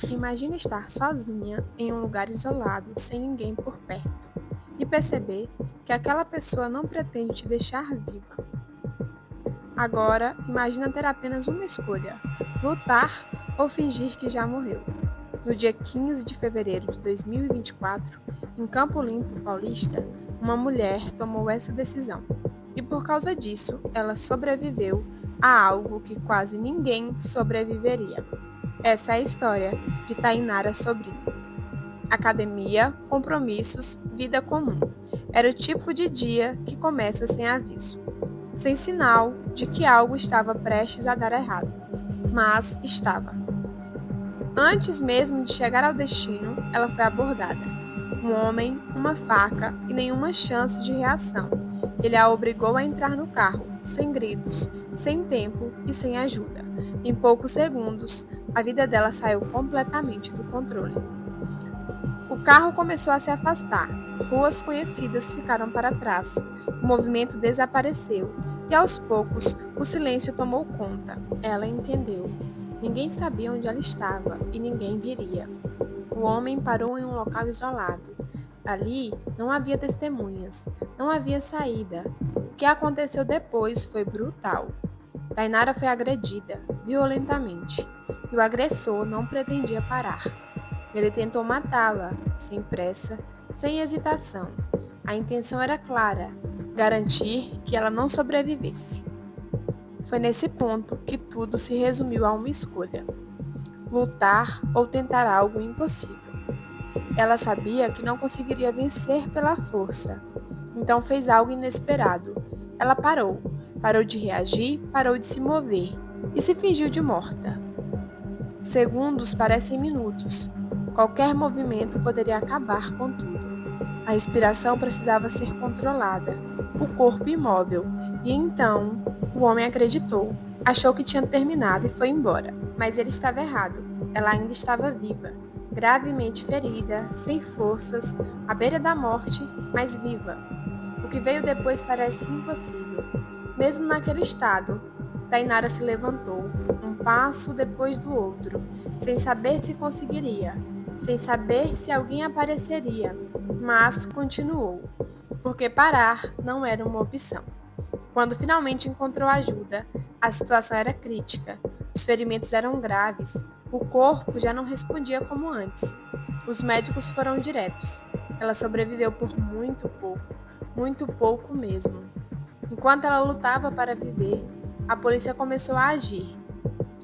Imagina estar sozinha em um lugar isolado, sem ninguém por perto, e perceber que aquela pessoa não pretende te deixar viva. Agora, imagina ter apenas uma escolha: lutar ou fingir que já morreu. No dia 15 de fevereiro de 2024, em Campo Limpo Paulista, uma mulher tomou essa decisão. E por causa disso, ela sobreviveu a algo que quase ninguém sobreviveria. Essa é a história de Tainara Sobrinho. Academia, compromissos, vida comum. Era o tipo de dia que começa sem aviso, sem sinal de que algo estava prestes a dar errado. Mas estava. Antes mesmo de chegar ao destino, ela foi abordada. Um homem, uma faca e nenhuma chance de reação. Ele a obrigou a entrar no carro, sem gritos, sem tempo e sem ajuda. Em poucos segundos, a vida dela saiu completamente do controle. O carro começou a se afastar, ruas conhecidas ficaram para trás, o movimento desapareceu e aos poucos o silêncio tomou conta. Ela entendeu. Ninguém sabia onde ela estava e ninguém viria. O homem parou em um local isolado. Ali não havia testemunhas, não havia saída. O que aconteceu depois foi brutal. Tainara foi agredida, violentamente, e o agressor não pretendia parar. Ele tentou matá-la, sem pressa, sem hesitação. A intenção era clara: garantir que ela não sobrevivesse. Foi nesse ponto que tudo se resumiu a uma escolha: lutar ou tentar algo impossível. Ela sabia que não conseguiria vencer pela força, então fez algo inesperado. Ela parou de reagir, parou de se mover e se fingiu de morta. Segundos parecem minutos. Qualquer movimento poderia acabar com tudo. A respiração precisava ser controlada, o corpo imóvel, e então o homem acreditou. Achou que tinha terminado e foi embora. Mas ele estava errado. Ela ainda estava viva, gravemente ferida, sem forças, à beira da morte, mas viva. O que veio depois parece impossível. Mesmo naquele estado, Tainara se levantou, um passo depois do outro, sem saber se conseguiria, sem saber se alguém apareceria, mas continuou, porque parar não era uma opção. Quando finalmente encontrou ajuda, a situação era crítica, os ferimentos eram graves, o corpo já não respondia como antes. Os médicos foram diretos. Ela sobreviveu por muito pouco mesmo. Enquanto ela lutava para viver, a polícia começou a agir.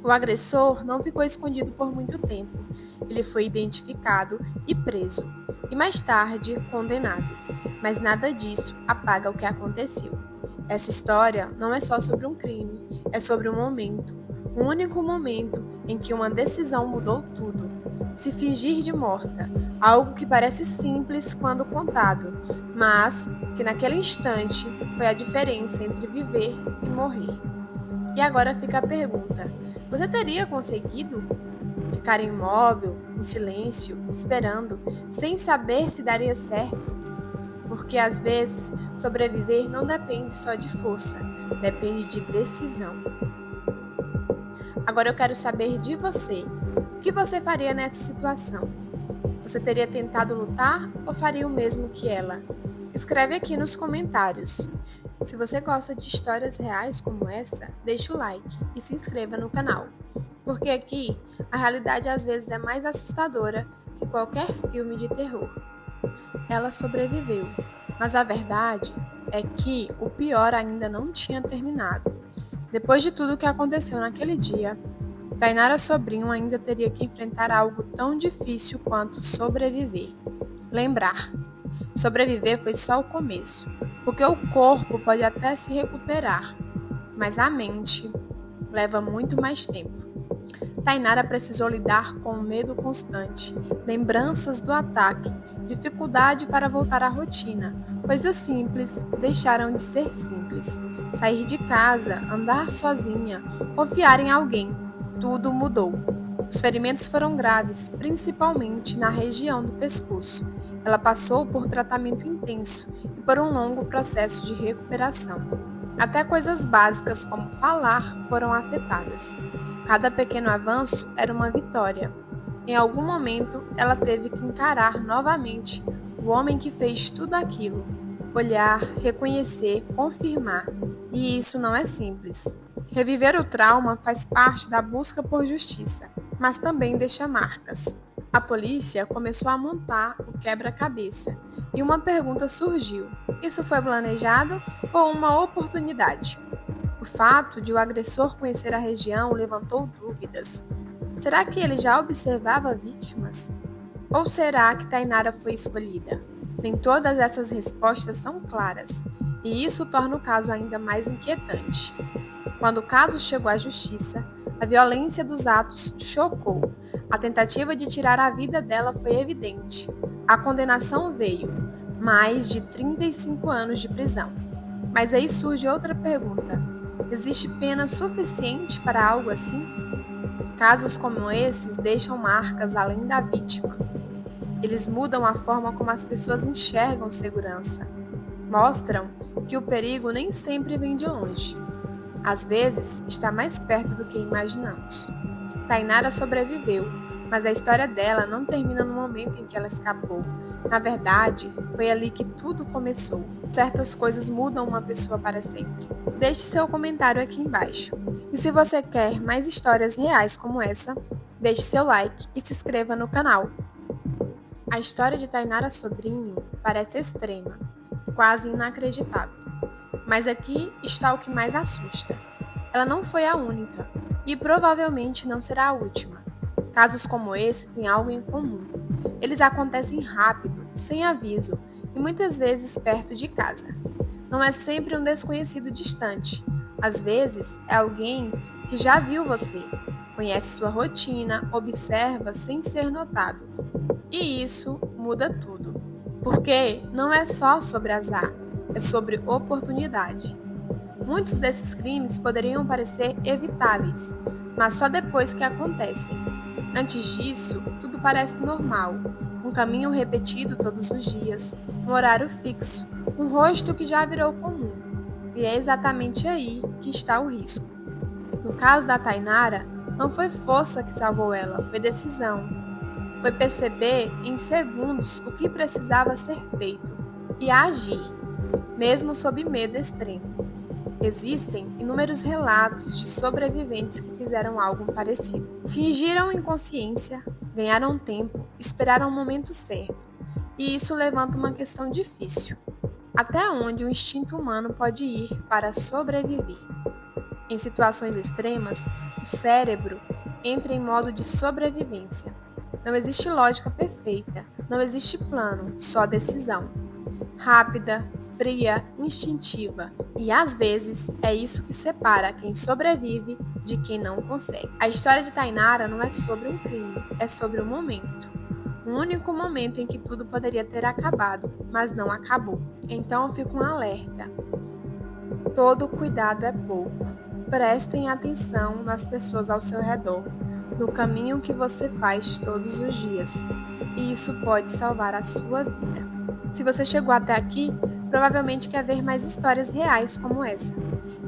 O agressor não ficou escondido por muito tempo. Ele foi identificado e preso, e mais tarde condenado. Mas nada disso apaga o que aconteceu. Essa história não é só sobre um crime, é sobre um momento, um único momento em que uma decisão mudou tudo. Se fingir de morta, algo que parece simples quando contado, mas que naquele instante foi a diferença entre viver e morrer. E agora fica a pergunta: você teria conseguido ficar imóvel, em silêncio, esperando, sem saber se daria certo? Porque às vezes sobreviver não depende só de força, depende de decisão. Agora eu quero saber de você. O que você faria nessa situação? Você teria tentado lutar ou faria o mesmo que ela? Escreve aqui nos comentários. Se você gosta de histórias reais como essa, deixa o like e se inscreva no canal. Porque aqui, a realidade às vezes é mais assustadora que qualquer filme de terror. Ela sobreviveu, mas a verdade é que o pior ainda não tinha terminado. Depois de tudo o que aconteceu naquele dia, Tainara Sobrinho ainda teria que enfrentar algo tão difícil quanto sobreviver. Lembrar. Sobreviver foi só o começo, porque o corpo pode até se recuperar, mas a mente leva muito mais tempo. Tainara precisou lidar com o medo constante, lembranças do ataque, dificuldade para voltar à rotina. Coisas simples deixaram de ser simples. Sair de casa, andar sozinha, confiar em alguém. Tudo mudou. Os ferimentos foram graves, principalmente na região do pescoço. Ela passou por tratamento intenso e por um longo processo de recuperação. Até coisas básicas como falar foram afetadas. Cada pequeno avanço era uma vitória. Em algum momento, ela teve que encarar novamente o homem que fez tudo aquilo. Olhar, reconhecer, confirmar. E isso não é simples. Reviver o trauma faz parte da busca por justiça, mas também deixa marcas. A polícia começou a montar o quebra-cabeça e uma pergunta surgiu: isso foi planejado ou uma oportunidade? O fato de o agressor conhecer a região levantou dúvidas. Será que ele já observava vítimas? Ou será que Tainara foi escolhida? Nem todas essas respostas são claras, e isso torna o caso ainda mais inquietante. Quando o caso chegou à justiça, a violência dos atos chocou. A tentativa de tirar a vida dela foi evidente. A condenação veio, mais de 35 anos de prisão. Mas aí surge outra pergunta: existe pena suficiente para algo assim? Casos como esses deixam marcas além da vítima. Eles mudam a forma como as pessoas enxergam segurança. Mostram que o perigo nem sempre vem de longe. Às vezes, está mais perto do que imaginamos. Tainara sobreviveu, mas a história dela não termina no momento em que ela escapou. Na verdade, foi ali que tudo começou. Certas coisas mudam uma pessoa para sempre. Deixe seu comentário aqui embaixo. E se você quer mais histórias reais como essa, deixe seu like e se inscreva no canal. A história de Tainara Sobrinho parece extrema, quase inacreditável. Mas aqui está o que mais assusta. Ela não foi a única e provavelmente não será a última. Casos como esse têm algo em comum. Eles acontecem rápido, sem aviso e muitas vezes perto de casa. Não é sempre um desconhecido distante. Às vezes é alguém que já viu você, conhece sua rotina, observa sem ser notado. E isso muda tudo. Porque não é só sobre azar, é sobre oportunidade. Muitos desses crimes poderiam parecer evitáveis, mas só depois que acontecem. Antes disso, tudo parece normal. Um caminho repetido todos os dias, um horário fixo, um rosto que já virou comum. E é exatamente aí que está o risco. No caso da Tainara, não foi força que salvou ela, foi decisão. Foi perceber em segundos o que precisava ser feito e agir, mesmo sob medo extremo. Existem inúmeros relatos de sobreviventes que fizeram algo parecido. Fingiram inconsciência, ganharam tempo, esperaram o momento certo. E isso levanta uma questão difícil. Até onde o instinto humano pode ir para sobreviver? Em situações extremas, o cérebro entra em modo de sobrevivência. Não existe lógica perfeita, não existe plano, só decisão. Rápida, fria, instintiva. E às vezes é isso que separa quem sobrevive de quem não consegue. A história de Tainara não é sobre um crime, é sobre um momento. Um único momento em que tudo poderia ter acabado, mas não acabou. Então fica um alerta. Todo cuidado é pouco. Prestem atenção nas pessoas ao seu redor, no caminho que você faz todos os dias. E isso pode salvar a sua vida. Se você chegou até aqui, provavelmente quer ver mais histórias reais como essa.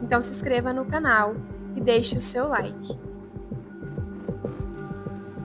Então se inscreva no canal e deixe o seu like.